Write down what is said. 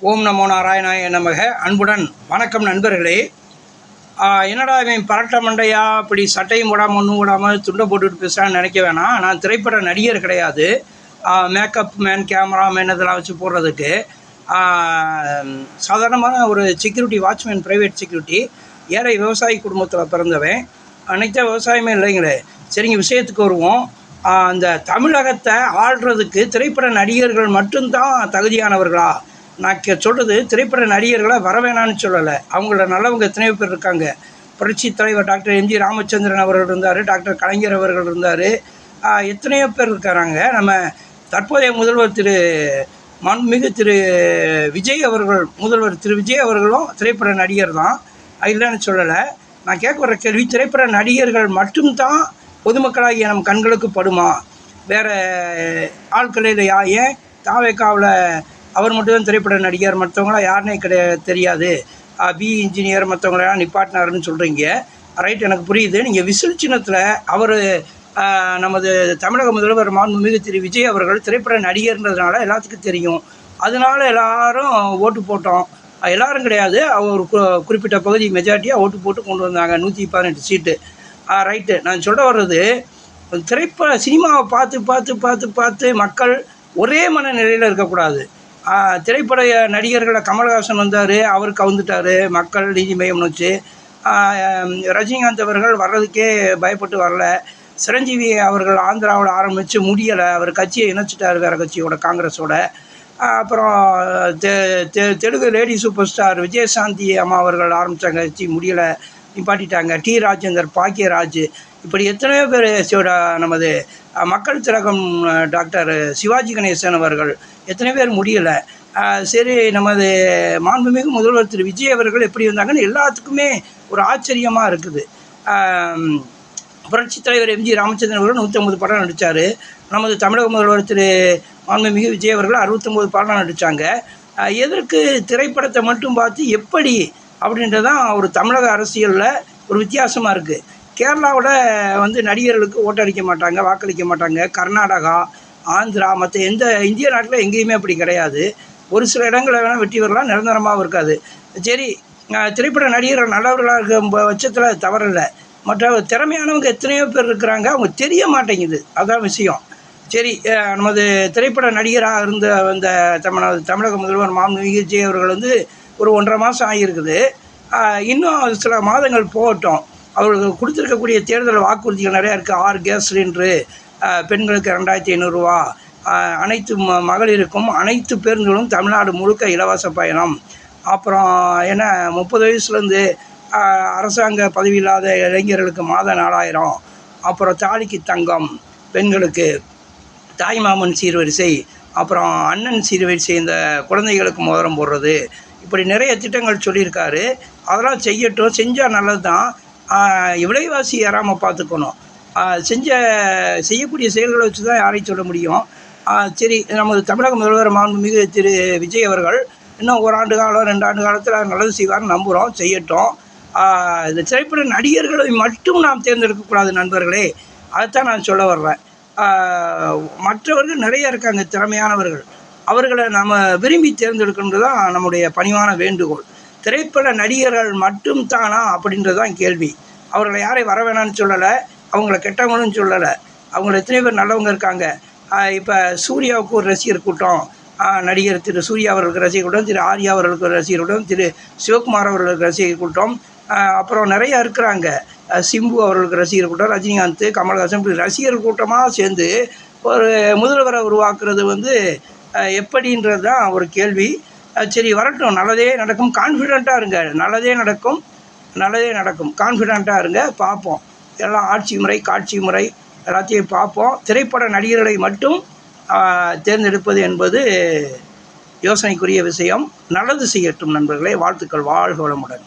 ஓம் நமோ நாராயணாய நமக. அன்புடன் வணக்கம் நண்பர்களே. என்னடா இவன் பரட்ட மண்டையா இப்படி சட்டையும் போடாமல் ஒன்றும் போடாமல் துண்டை போட்டுட்டு பேசுகிறான்னு நினைக்க வேணாம். நான் திரைப்பட நடிகர் கிடையாது. மேக்கப் மேன், கேமராமேன் இதெல்லாம் வச்சு போடுறதுக்கு சாதாரணமான ஒரு செக்யூரிட்டி, வாட்ச்மேன், ப்ரைவேட் செக்யூரிட்டி. ஏழை விவசாயி குடும்பத்தில் பிறந்தவன். அன்றைக்கி தான் விவசாயமே இல்லைங்களே. சரிங்க, விஷயத்துக்கு வருவோம். அந்த தமிழகத்தை ஆள்றதுக்கு திரைப்பட நடிகர்கள் மட்டும்தான் தகுதியானவர்களா? நான் சொல்கிறது திரைப்பட நடிகர்களை வர வேணான்னு சொல்லலை. அவங்கள நல்லவங்க எத்தனையோ பேர் இருக்காங்க. புரட்சி தலைவர் டாக்டர் எம்ஜி ராமச்சந்திரன் அவர்கள் இருந்தார், டாக்டர் கலைஞர் அவர்கள் இருந்தார், எத்தனையோ பேர் இருக்கிறாங்க. நம்ம தற்போதைய முதல்வர் மாண்புமிகு விஜய் அவர்கள், முதல்வர் விஜய் அவர்களும் திரைப்பட நடிகர் தான், இல்லைன்னு சொல்லலை. நான் கேட்க வர கேள்வி, திரைப்பட நடிகர்கள் மட்டும்தான் பொதுமக்களாகிய நம் கண்களுக்கு படுமா? வேறு ஆட்கள் இல்லையா? ஏன் தாவேக்காவில் அவர் மட்டும்தான் திரைப்பட நடிகர், மற்றவங்களாம் யாருனே தெரியாது, இன்ஜினியர் மற்றவங்களெல்லாம் நிப்பாட்டினாருன்னு சொல்கிறீங்க. ரைட், எனக்கு புரியுது. நீங்கள் விசில் சின்னத்தில் அவர் நமது தமிழக முதல்வர் மாண்புமிகு விஜய் அவர்கள் திரைப்பட நடிகர்ன்றதுனால எல்லாத்துக்கும் தெரியும். அதனால எல்லாரும் ஓட்டு போட்டோம். எல்லாரும் கிடையாது, அவர் குறிப்பிட்ட பகுதி மெஜாரிட்டியாக ஓட்டு போட்டு கொண்டு வந்தாங்க 118 சீட்டு. ரைட்டு, நான் சொல்ல வர்றது, சினிமாவை பார்த்து பார்த்து பார்த்து பார்த்து மக்கள் ஒரே மனநிலையில் இருக்கக்கூடாது. திரைப்பட நடிகர்களை கமல்ஹாசன் வந்தார், அவர் கவுந்துட்டார், மக்கள் நீதி மையம் வச்சு. ரஜினிகாந்த் அவர்கள் வர்றதுக்கே பயப்பட்டு வரல. சிரஞ்சீவி அவர்கள் ஆந்திராவில் ஆரம்பித்து முடியலை, அவர் கட்சியை இணைச்சிட்டார் வேறு கட்சியோட, காங்கிரஸோட. அப்புறம் Telugu lady super star Vijayashanti அம்மா அவர்கள் ஆரம்பித்தாங்க, கட்சி முடியலை, நிப்பாட்டிட்டாங்க. டி ராஜேந்தர், பாக்கியராஜ், இப்படி எத்தனையோ பேர். நமது மக்கள் திலகம் டாக்டர் சிவாஜி கணேசன் அவர்கள், எத்தனை பேர் முடியலை. சரி, நமது மாண்புமிகு முதல்வர் விஜய் அவர்கள் எப்படி வந்தாங்கன்னு எல்லாத்துக்குமே ஒரு ஆச்சரியமாக இருக்குது. புரட்சி தலைவர் எம்ஜி ராமச்சந்திரன் அவர்கள் 150 படம் நடித்தார். நமது தமிழக முதல்வர் மாண்புமிகு விஜய் அவர்கள் 69 படம் நடித்தாங்க. எதற்கு திரைப்படத்தை மட்டும் பார்த்து எப்படி அப்படின்றதான் ஒரு தமிழக அரசியலில் ஒரு வித்தியாசமாக இருக்குது. கேரளாவில் நடிகர்களுக்கு ஓட்டளிக்க மாட்டாங்க, வாக்களிக்க மாட்டாங்க. கர்நாடகா, ஆந்திரா, மற்ற எந்த இந்திய நாட்டில் எங்கேயுமே அப்படி கிடையாது. ஒரு சில இடங்களில் வேணால் வெற்றி பெறலாம், நிரந்தரமாகவும் இருக்காது. சரி, திரைப்பட நடிகர்கள் நல்லவர்களாக இருக்க பட்சத்தில் தவறில்லை. மற்ற திறமையானவங்க எத்தனையோ பேர் இருக்கிறாங்க, அவங்க தெரிய மாட்டேங்குது, அதுதான் விஷயம். சரி, நமது திரைப்பட நடிகராக இருந்த வந்த தமிழக முதல்வர் மாண்புமிகு விஜய் அவர்கள் ஒரு 1.5 மாதம் ஆகியிருக்குது. இன்னும் சில மாதங்கள் போகட்டும். அவர்களுக்கு கொடுத்துருக்கக்கூடிய தேர்தல் வாக்குறுதிகள் நிறையா இருக்குது. 6 கேஸ் சிலிண்டரு, பெண்களுக்கு 2500 ரூபா, அனைத்து மகளிருக்கும் அனைத்து பேருந்துகளும் தமிழ்நாடு முழுக்க இலவச பயணம். அப்புறம் 30 வயசுலேருந்து அரசாங்க பதவி இல்லாத இளைஞர்களுக்கு மாதம் 4000. அப்புறம் தாலிக்கு தங்கம் பெண்களுக்கு, தாய்மாமன் சீர்வரிசை, அப்புறம் அண்ணன் சீர்வரிசை, இந்த குழந்தைகளுக்கு மோதிரம் போடுறது, இப்படி நிறைய திட்டங்கள் சொல்லியிருக்காரு. அதெல்லாம் செய்யட்டும், செஞ்சால் நல்லது தான். விலைவாசி ஏறாமல் பார்த்துக்கணும். செய்யக்கூடிய செயல்களை வச்சு தான் யாரையும் சொல்ல முடியும். சரி, நமது தமிழக முதல்வர் மாண்புமிகு விஜய் அவர்கள் இன்னும் 1 ஆண்டு காலம் 2 ஆண்டு காலத்தில் நல்லது செய்வார்னு நம்புகிறோம், செய்யட்டும். இந்த திரைப்பட நடிகர்களை மட்டும் நாம் தேர்ந்தெடுக்கக்கூடாது நண்பர்களே, அதைத்தான் நான் சொல்ல வர்றேன். மற்றவர்கள் நிறைய இருக்காங்க திறமையானவர்கள், அவர்களை நம்ம விரும்பி தேர்ந்தெடுக்கணுன்றது தான் நம்முடைய பணிவான வேண்டுகோள். திரைப்பட நடிகர்கள் மட்டும் தானா அப்படின்றது தான் கேள்வி. அவர்களை யாரையும் வர வேணான்னு சொல்லலை, அவங்கள கெட்டவங்களும் சொல்லலை. அவங்கள எத்தனை பேர் நல்லவங்க இருக்காங்க. இப்போ சூர்யாவுக்கு ஒரு ரசிகர் கூட்டம், நடிகர் சூர்யா அவர்களுக்கு ரசிகர் கூட்டம், ஆர்யா அவர்களுக்கு ரசிகர் கூட்டம், சிவகுமார் அவர்களுக்கு ரசிகர் கூட்டம், அப்புறம் நிறையா இருக்கிறாங்க. சிம்பு அவர்களுக்கு ரசிகர் கூட்டம், ரஜினிகாந்த், கமல்ஹாசன், இப்படி ரசிகர் கூட்டமாக சேர்ந்து ஒரு முதல்வரை உருவாக்குறது எப்படின்றது தான் ஒரு கேள்வி. சரி, வரட்டும், நல்லதே நடக்கும், கான்ஃபிடெண்ட்டாக இருங்க. நல்லதே நடக்கும், கான்ஃபிடெண்ட்டாக இருங்க. பார்ப்போம், எல்லாம் ஆட்சி முறை, காட்சி முறை எல்லாத்தையும் பார்ப்போம். திரைப்பட நடிகர்களை மட்டும் தேர்ந்தெடுப்பது என்பது யோசனைக்குரிய விஷயம். நல்லது செய்யட்டும் நண்பர்களே. வாழ்த்துக்கள். வாழ்க வளமுடன்.